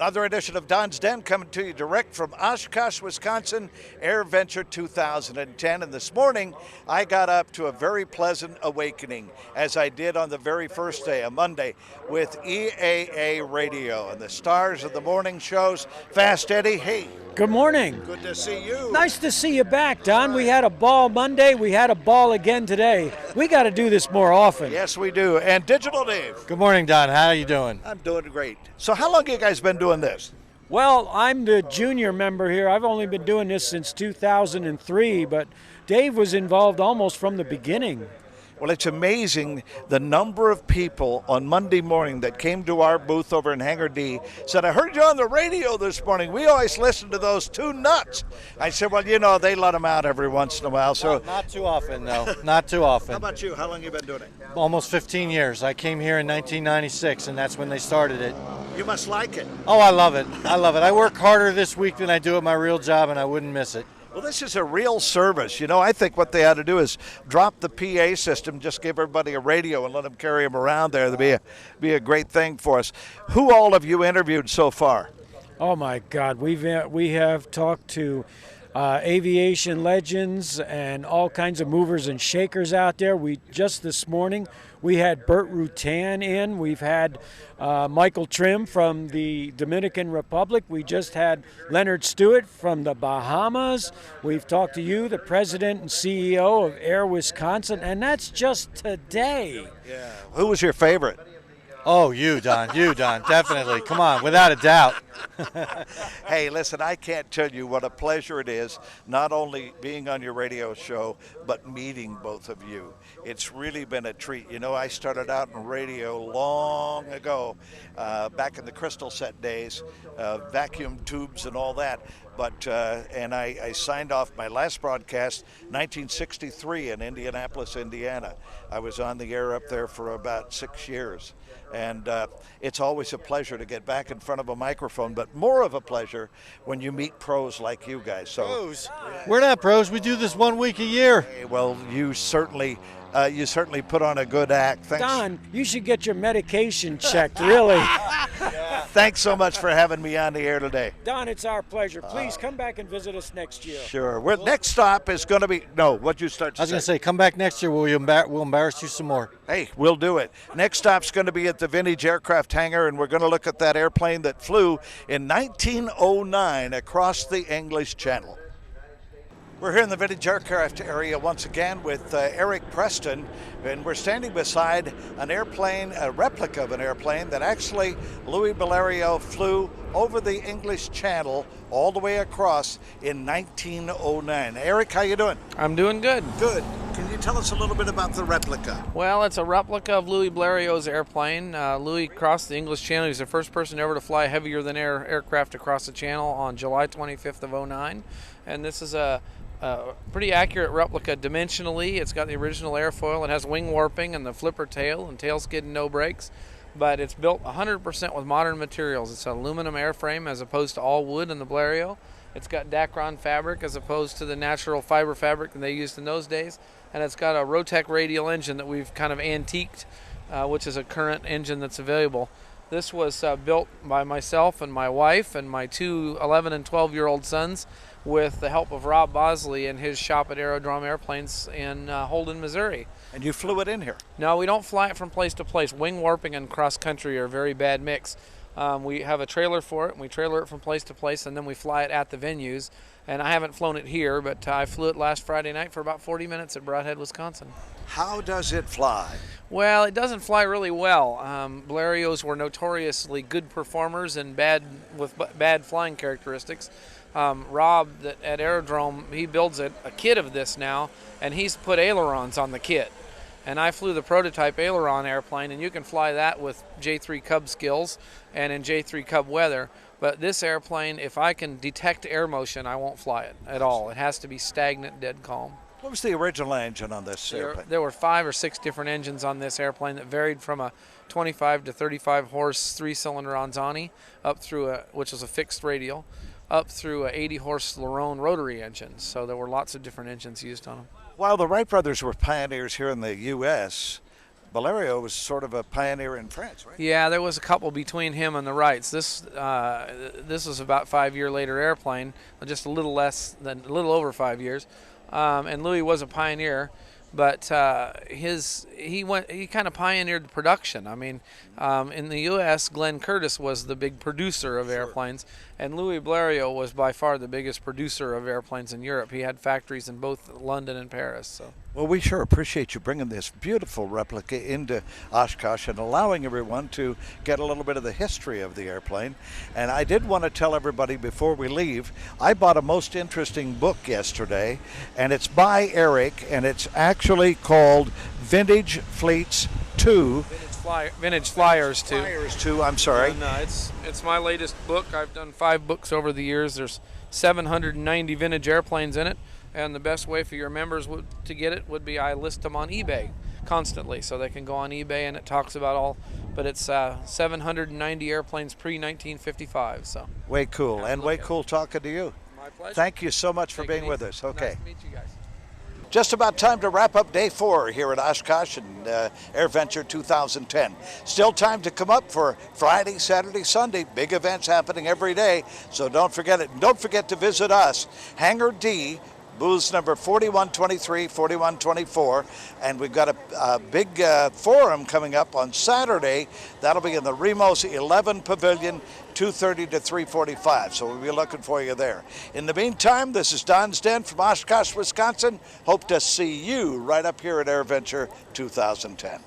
Another edition of Don's Den coming to you direct from Oshkosh, Wisconsin, AirVenture 2010. And this morning, I got up to a very pleasant awakening, as I did on the very first day, a Monday, with EAA Radio and the stars of the morning shows. Fast Eddie, hey. Good morning. Good to see you. Nice to see you back, Don. We had a ball Monday. We had a ball again today. We got to do this more often. Yes, we do. And Digital Dave. Good morning, Don. How are you doing? I'm doing great. So how long have you guys been doing this? Well, I'm the junior member here. I've only been doing this since 2003, but Dave was involved almost from the beginning. Well, it's amazing the number of people on Monday morning that came to our booth over in Hangar D said, I heard you on the radio this morning. We always listen to those two nuts. I said, well, you know, they let them out every once in a while. So Not too often, though. Not too often. How about you? How long have you been doing it? Almost 15 years. I came here in 1996, and that's when they started it. You must like it. Oh, I love it. I love it. I work harder this week than I do at my real job, and I wouldn't miss it. Well, this is a real service. You know, I think what they ought to do is drop the PA system, just give everybody a radio and let them carry them around there. That'd be a great thing for us. Who all have you interviewed so far? Oh, my God. We have talked to aviation legends and all kinds of movers and shakers out there. Just this morning, we had Bert Rutan in. We've had Michael Trim from the Dominican Republic. We just had Leonard Stewart from the Bahamas. We've talked to you, the president and CEO of Air Wisconsin, and that's just today. Yeah. Who was your favorite? Oh, you, Don, definitely. Come on, without a doubt. Hey, listen, I can't tell you what a pleasure it is, not only being on your radio show, but meeting both of you. It's really been a treat. You know, I started out in radio long ago, back in the crystal set days, vacuum tubes and all that. But and I signed off my last broadcast, 1963 in Indianapolis, Indiana. I was on the air up there for about 6 years. And it's always a pleasure to get back in front of a microphone, but more of a pleasure when you meet pros like you guys. So, pros? We're not pros. We do this 1 week a year. Well, you certainly put on a good act. Thanks. Don, you should get your medication checked, really. Thanks so much for having me on the air today. Don, it's our pleasure. Please come back and visit us next year. Sure. Next stop is going to be, what'd you start to say? I was going to say, come back next year. We'll embarrass you some more. Hey, we'll do it. Next stop's going to be at the Vintage Aircraft Hangar, and we're going to look at that airplane that flew in 1909 across the English Channel. We're here in the Vintage Aircraft area once again with Eric Preston, and we're standing beside an airplane, a replica of an airplane that actually Louis Blériot flew over the English Channel all the way across in 1909. Eric, how you doing? I'm doing good. Good. Can you tell us a little bit about the replica? Well, it's a replica of Louis Blériot's airplane. Louis crossed the English Channel. He was the first person ever to fly heavier than air aircraft across the channel on July 25th of 09. And this is a pretty accurate replica dimensionally. It's got the original airfoil. It has wing warping and the flipper tail and tail skid and no brakes. But it's built 100% with modern materials. It's an aluminum airframe as opposed to all wood in the Blériot. It's got Dacron fabric as opposed to the natural fiber fabric that they used in those days. And it's got a Rotec radial engine that we've kind of antiqued, which is a current engine that's available. This was built by myself and my wife and my two 11 and 12-year-old sons with the help of Rob Bosley and his shop at Aerodrome Airplanes in Holden, Missouri. And you flew it in here? No, we don't fly it from place to place. Wing warping and cross country are a very bad mix. We have a trailer for it, and we trailer it from place to place, and then we fly it at the venues. And I haven't flown it here, but I flew it last Friday night for about 40 minutes at Broadhead, Wisconsin. How does it fly? Well, it doesn't fly really well. Blériots were notoriously good performers and with bad flying characteristics. Rob at Aerodrome, he builds a kit of this now, and he's put ailerons on the kit. And I flew the prototype aileron airplane, and you can fly that with J3 Cub skills and in J3 Cub weather. But this airplane, if I can detect air motion, I won't fly it at all. It has to be stagnant, dead calm. What was the original engine on this airplane? There were 5 or 6 different engines on this airplane that varied from a 25 to 35 horse 3-cylinder Anzani up through which was a fixed radial, up through a 80 horse Lerone rotary engine. So there were lots of different engines used on them. While the Wright brothers were pioneers here in the U.S., Blériot was sort of a pioneer in France, right? Yeah, there was a couple between him and the Wrights. This was about 5 year later airplane, just a little over 5 years, and Louis was a pioneer. But he kind of pioneered the production. I mean, in the U.S., Glenn Curtiss was the big producer of airplanes, and Louis Blériot was by far the biggest producer of airplanes in Europe. He had factories in both London and Paris. So. Well, we sure appreciate you bringing this beautiful replica into Oshkosh and allowing everyone to get a little bit of the history of the airplane. And I did want to tell everybody before we leave, I bought a most interesting book yesterday, and it's by Eric, and it's actually called Vintage Fleets 2. Vintage Flyers 2. Flyers 2, I'm sorry. And, it's my latest book. I've done 5 books over the years. There's 790 vintage airplanes in it. And the best way for your members to get it would be I list them on eBay constantly, so they can go on eBay and it talks about all. But it's 790 airplanes pre-1955. So way cool, and way cool talking to you. My pleasure. Thank you so much for being with us. Okay. Nice to meet you guys. Just about time to wrap up day 4 here at Oshkosh and AirVenture 2010. Still time to come up for Friday, Saturday, Sunday. Big events happening every day, so don't forget it. And don't forget to visit us, Hangar D, booths number 4123, 4124, and we've got a big forum coming up on Saturday. That'll be in the Remos 11 Pavilion, 2:30 to 3:45, so we'll be looking for you there. In the meantime, this is Don's Den from Oshkosh, Wisconsin. Hope to see you right up here at AirVenture 2010.